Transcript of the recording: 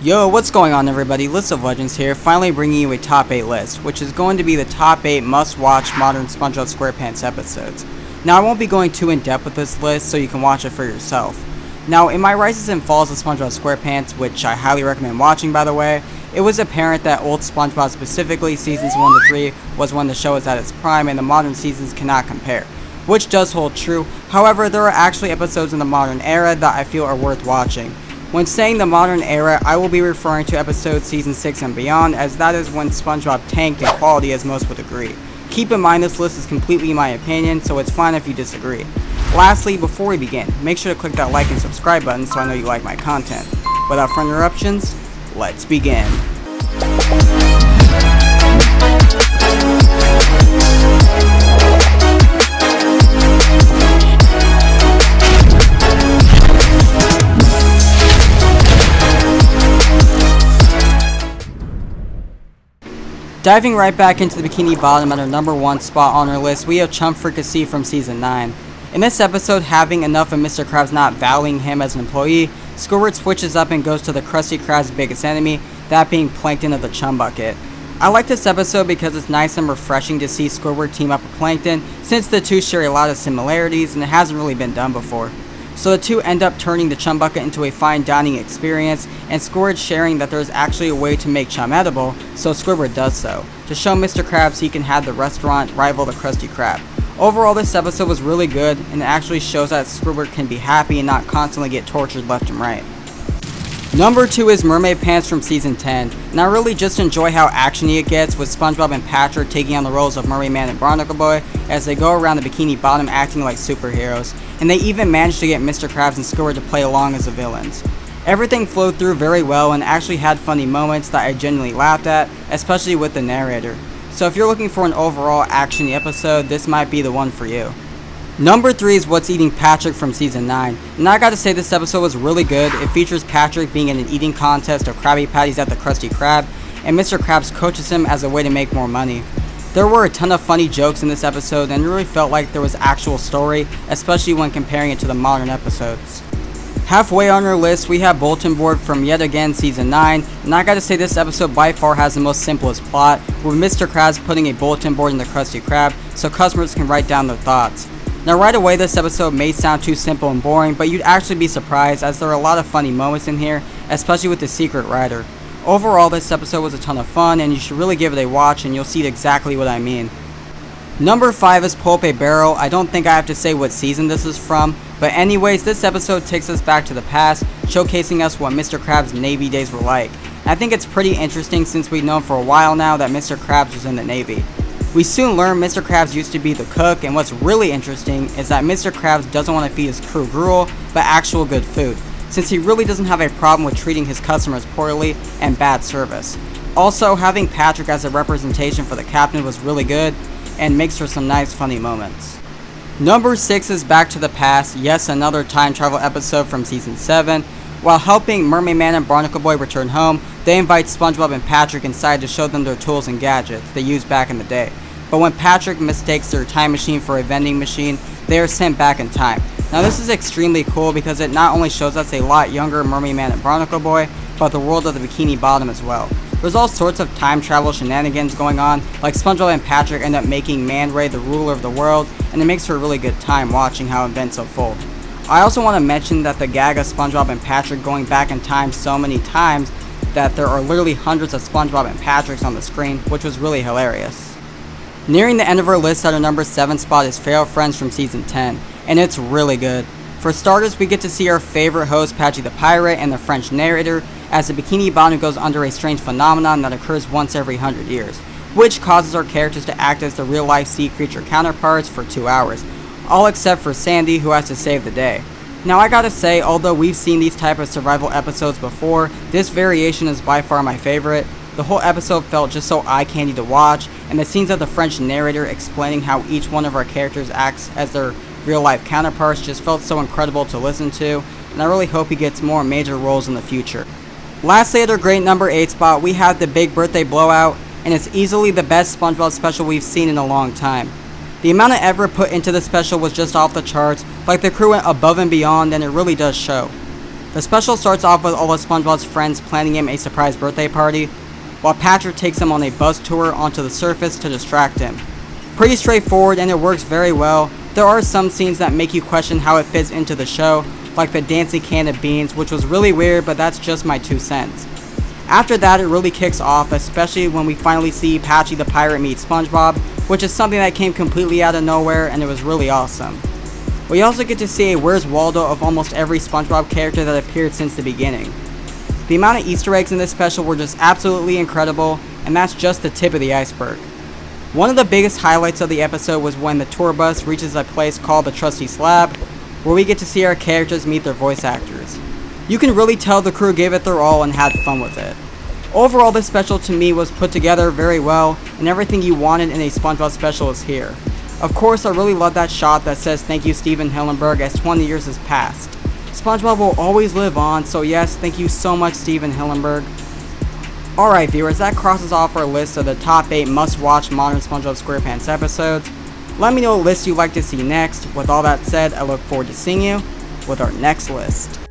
Yo, what's going on everybody? List of Legends here, finally bringing you a top 8 list, which is going to be the top 8 must-watch modern SpongeBob SquarePants episodes. Now, I won't be going too in-depth with this list, so you can watch it for yourself. Now, in my rises and falls of SpongeBob SquarePants, which I highly recommend watching by the way, it was apparent that old SpongeBob, specifically seasons 1 to 3, was when the show was at its prime and the modern seasons cannot compare, which does hold true. However, there are actually episodes in the modern era that I feel are worth watching. When saying the modern era, I will be referring to episodes season 6 and beyond, as that is when SpongeBob tanked in quality, as most would agree. Keep in mind this list is completely my opinion, so it's fine if you disagree. Lastly, before we begin, make sure to click that like and subscribe button so I know you like my content. Without further interruptions, let's begin. Diving right back into the Bikini Bottom at our number 1 spot on our list, we have Chum Frequency from season 9. In this episode, having enough of Mr. Krabs not valuing him as an employee, Squidward switches up and goes to the Krusty Krab's biggest enemy, that being Plankton of the Chum Bucket. I like this episode because it's nice and refreshing to see Squidward team up with Plankton, since the two share a lot of similarities and it hasn't really been done before. So the two end up turning the Chum Bucket into a fine dining experience, and Squidward sharing that there is actually a way to make chum edible, so Squidward does so, to show Mr. Krabs he can have the restaurant rival the Krusty Krab. Overall, this episode was really good, and it actually shows that Squidward can be happy and not constantly get tortured left and right. Number 2 is Mermaid Pants from season 10, and I really just enjoy how actiony it gets, with SpongeBob and Patrick taking on the roles of Mermaid Man and Barnacle Boy as they go around the Bikini Bottom acting like superheroes, and they even managed to get Mr. Krabs and Squidward to play along as the villains. Everything flowed through very well and actually had funny moments that I genuinely laughed at, especially with the narrator. So if you're looking for an overall actiony episode, this might be the one for you. Number 3 is What's Eating Patrick from season 9, and I gotta say this episode was really good. It features Patrick being in an eating contest of Krabby Patties at the Krusty Krab, and Mr. Krabs coaches him as a way to make more money. There were a ton of funny jokes in this episode and it really felt like there was actual story, especially when comparing it to the modern episodes. Halfway on our list, we have Bulletin Board from yet again season 9, and I gotta say this episode by far has the most simplest plot, with Mr. Krabs putting a bulletin board in the Krusty Krab so customers can write down their thoughts. Now right away this episode may sound too simple and boring, but you'd actually be surprised as there are a lot of funny moments in here, especially with the secret writer. Overall this episode was a ton of fun and you should really give it a watch and you'll see exactly what I mean. Number 5 is Pull Up a Barrel. I don't think I have to say what season this is from, but anyways, this episode takes us back to the past, showcasing us what Mr. Krabs' Navy days were like. I think it's pretty interesting since we've known for a while now that Mr. Krabs was in the Navy. We soon learn Mr. Krabs used to be the cook, and what's really interesting is that Mr. Krabs doesn't want to feed his crew gruel, but actual good food, since he really doesn't have a problem with treating his customers poorly and bad service. Also, having Patrick as a representation for the captain was really good, and makes for some nice funny moments. Number 6 is Back to the Past, yes, another time travel episode from season 7. While helping Mermaid Man and Barnacle Boy return home, they invite SpongeBob and Patrick inside to show them their tools and gadgets they used back in the day. But when Patrick mistakes their time machine for a vending machine, they are sent back in time. Now this is extremely cool because it not only shows us a lot younger Mermaid Man and Barnacle Boy, but the world of the Bikini Bottom as well. There's all sorts of time travel shenanigans going on, like SpongeBob and Patrick end up making Man Ray the ruler of the world, and it makes for a really good time watching how events unfold. I also want to mention that the gag of SpongeBob and Patrick going back in time so many times that there are literally hundreds of SpongeBob and Patricks on the screen, which was really hilarious. Nearing the end of our list at our number 7 spot is Feral Friends from season 10, and it's really good. For starters, we get to see our favorite host Patchy the Pirate and the French narrator as the Bikini Bottom goes under a strange phenomenon that occurs once every 100 years, which causes our characters to act as the real life sea creature counterparts for 2 hours, all except for Sandy, who has to save the day. Now I gotta say, although we've seen these type of survival episodes before, this variation is by far my favorite. The whole episode felt just so eye-candy to watch, and the scenes of the French narrator explaining how each one of our characters acts as their real-life counterparts just felt so incredible to listen to, and I really hope he gets more major roles in the future. Lastly, at our great number 8 spot, we have the Big Birthday Blowout, and it's easily the best SpongeBob special we've seen in a long time. The amount of effort put into the special was just off the charts, like the crew went above and beyond, and it really does show. The special starts off with all of SpongeBob's friends planning him a surprise birthday party, while Patrick takes him on a bus tour onto the surface to distract him. Pretty straightforward, and it works very well. There are some scenes that make you question how it fits into the show, like the dancing can of beans, which was really weird, but that's just my 2 cents. After that, it really kicks off, especially when we finally see Patchy the Pirate meet SpongeBob, which is something that came completely out of nowhere, and it was really awesome. We also get to see a Where's Waldo of almost every SpongeBob character that appeared since the beginning. The amount of Easter eggs in this special were just absolutely incredible, and that's just the tip of the iceberg. One of the biggest highlights of the episode was when the tour bus reaches a place called the Trusty Slab, where we get to see our characters meet their voice actors. You can really tell the crew gave it their all and had fun with it. Overall, this special to me was put together very well, and everything you wanted in a SpongeBob special is here. Of course, I really love that shot that says thank you Steven Hillenburg as 20 years has passed. SpongeBob will always live on, so yes, thank you so much Steven Hillenburg. Alright viewers, that crosses off our list of the top 8 must-watch modern SpongeBob SquarePants episodes. Let me know what list you'd like to see next. With all that said, I look forward to seeing you with our next list.